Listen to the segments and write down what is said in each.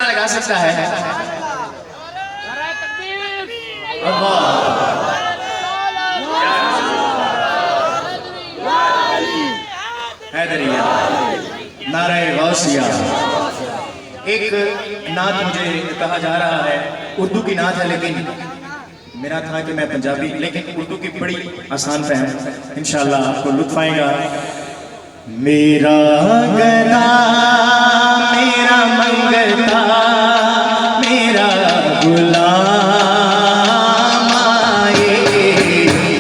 लगा सकता है। हैदरिया नारे गौसिया। एक नात मुझे कहा जा रहा है, उर्दू की नात है, लेकिन मेरा था कि मैं पंजाबी, लेकिन उर्दू की बड़ी आसान फहम, इंशाल्लाह आपको लुत्फ आएगा। मेरा गला मेरा मंगता मेरा गुलाम आए,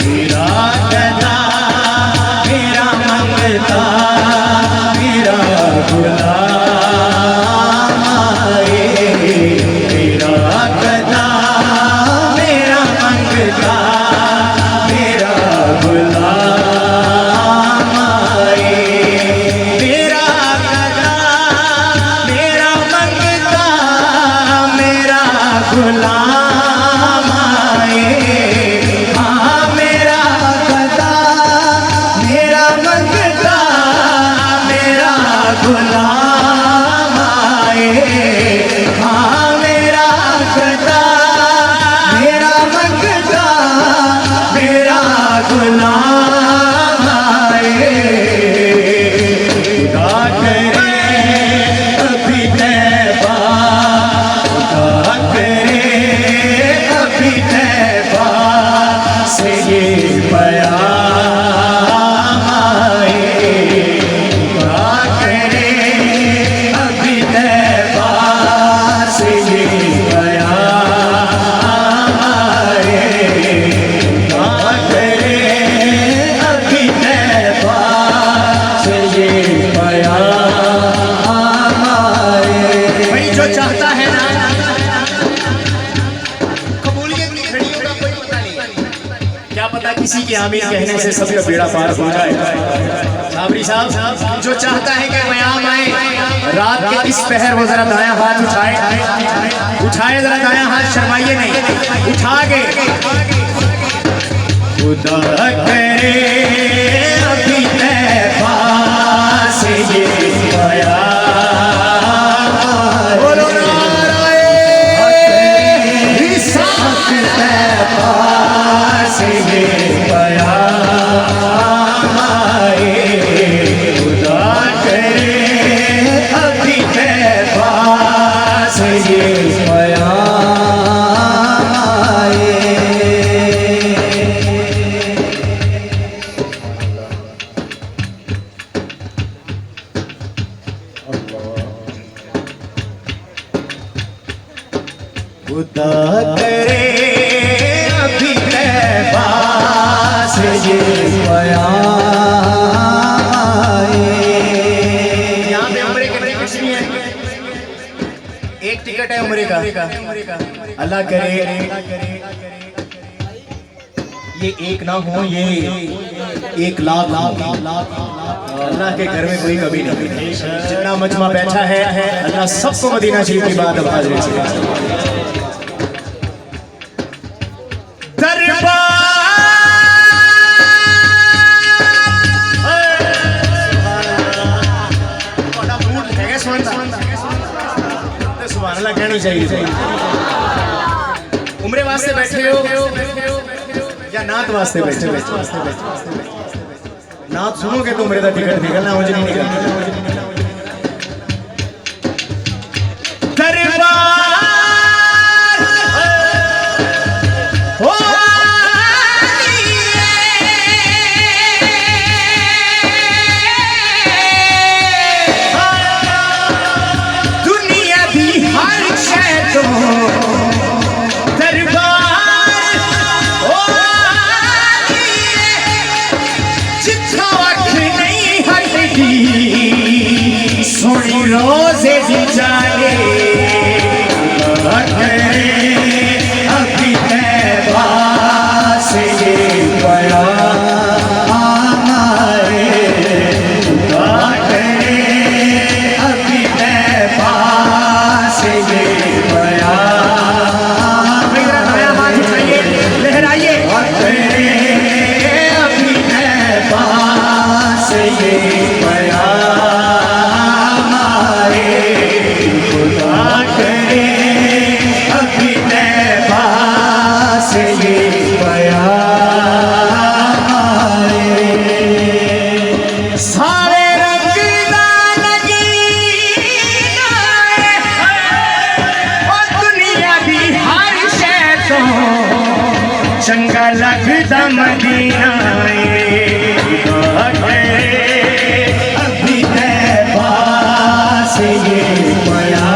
मेरा गला मेरा मंगता मेरा गुलाम आए, मेरा गला मेरा मंगता मेरा गुलाम आए, मेरा गला मेरा मंगता मेरा गुलाम आए। हाँ मेरा गला मेरा मंगता मेरा गुलाम आए, हाँ मेरा गला मेरा मंगता मेरा गुलाम आए। खुदा करे अभी तैबा, खुदा करे अभी तैबा से ये बयान आए, खुदा करे अभी तैबा से ये बयान आए, खुदा करे अभी तैबा से ये बयान आए। भाई जो चाहता है ना, कबूलियत की घड़ियों का कोई पता नहीं, क्या पता किसी के आमीन कहने से सबका बेड़ा पार हो जाए। साबरी साहब, जो चाहता है कि क़याम आए, रात के इस पहर वो जरा दायां हाथ उठाए, उठाए जरा दायां हाथ, शर्माइए नहीं, उठा के खुदा करे अभी तैबा से ये बयान, बोलो नाराए हक तैबा से ये बयान आए, खुदा करे अभी तैबा से ये बयान आए। खुदा करे अभी तैबा से ये बयान आए। यहाँ पे उम्रे के टिकट्स भी हैं, एक टिकट है उम्रे का, अल्लाह करे ये एक ना हो, ये 1,00,000 अल्लाह के घर में कोई कभी नहीं। जितना मजमा बैठा है, अल्लाह सबको मदीना शरीफ की बात हाजिर से कहनी चाहिए। उम्रे वास्ते बैठे हो या नात वास्ते बैठे हो? नात सुनोगे तो उम्रे का टिकट निकलना, मुझे नहीं निकलना। चंगा लगदा मदीना अभी तैबा से ये पया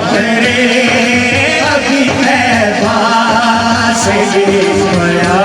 करे अभी तैबा से ये पया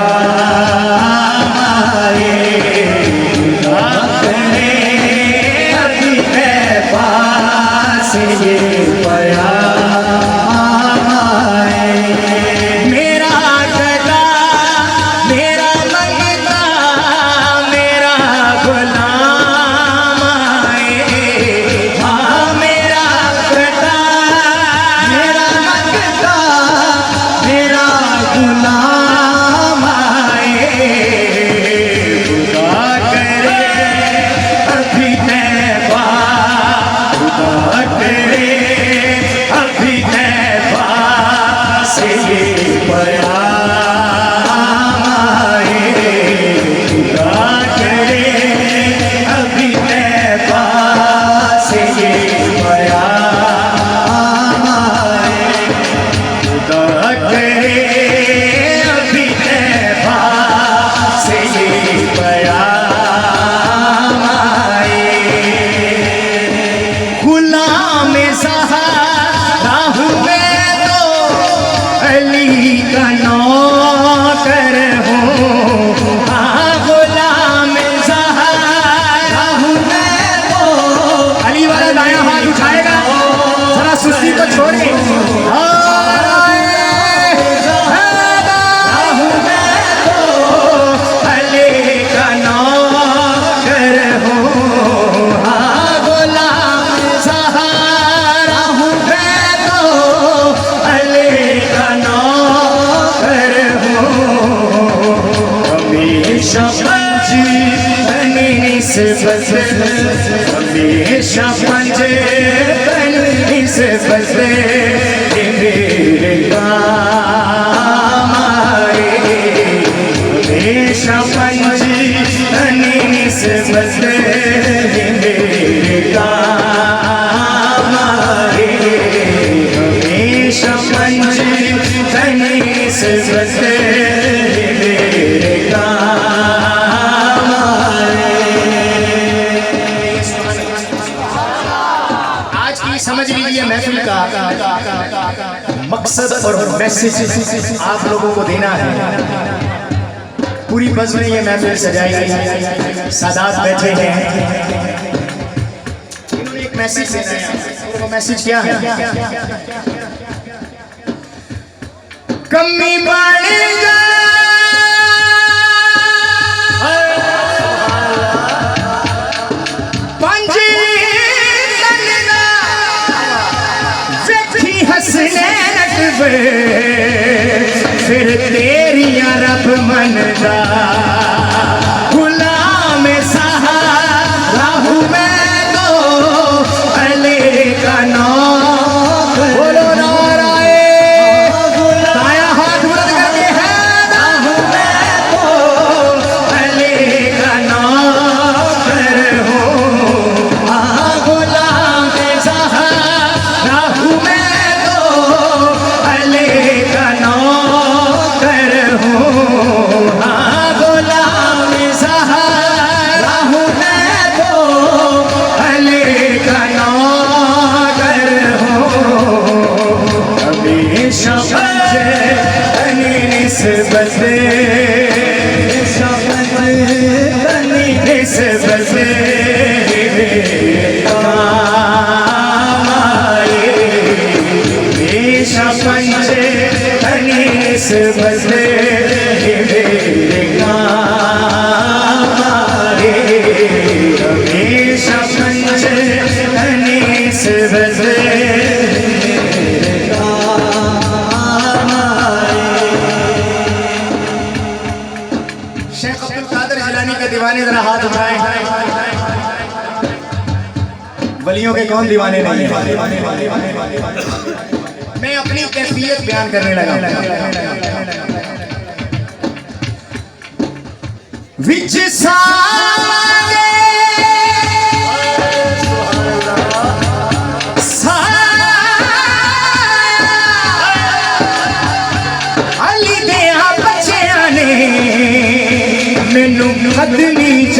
हमेशा पंजे तनी से बसे मेरे काम आए हमेशा पंजे तनी से बसे मेरे काम आए हमेशा पंजे तनी से बसे मेरे समझ लीजिए महफिल का मकसद और मैसेज आप लोगों को देना है। पूरी बस में ये महफिल सजाई गई, सादात बैठे हैं, इन्होंने एक मैसेज देना है। वो मैसेज क्या है? कमी बढ़ेगा फिर तेरी रब मनदा गुलाम सहारा हूँ मैं तो अली का नाम बोलो नाराए दाया हाथ बुलंद करके है हूँ मैं तो अली का नाम हो गुलाम सहारा हूँ मैं बदले मेरे काम आए हमेशा पंजे तनी से बदले मेरे काम आए। शेख अब्दुल कादिर जिलानी के दीवाने जरा हाथ उठाएं। वलियों के कौन दीवाने नहीं है? मैं अपनी कैफियत बयान करने लगा। विच सारे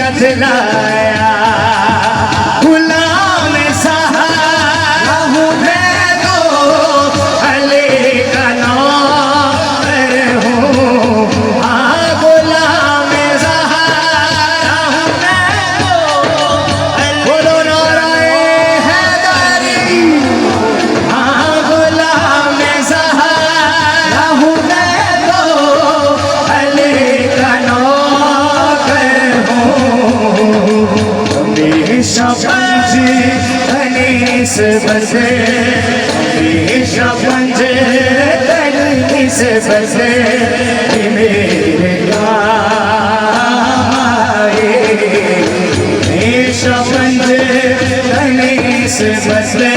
बदलाया, गुलाम सहारा हूँ मैं तो अली का नौकर हूँ। हाँ गुलाम सहारा हूँ मैं तो, बोलो नाराए हैदरी। हाँ गुलाम सहारा हूँ मैं तो अली का नौकर हूँ। हमेशा पंजे तनी से बसे, हमेशा पंजे तनी से बसे, मेरे काम आए। हमेशा पंजे तनी से बसे,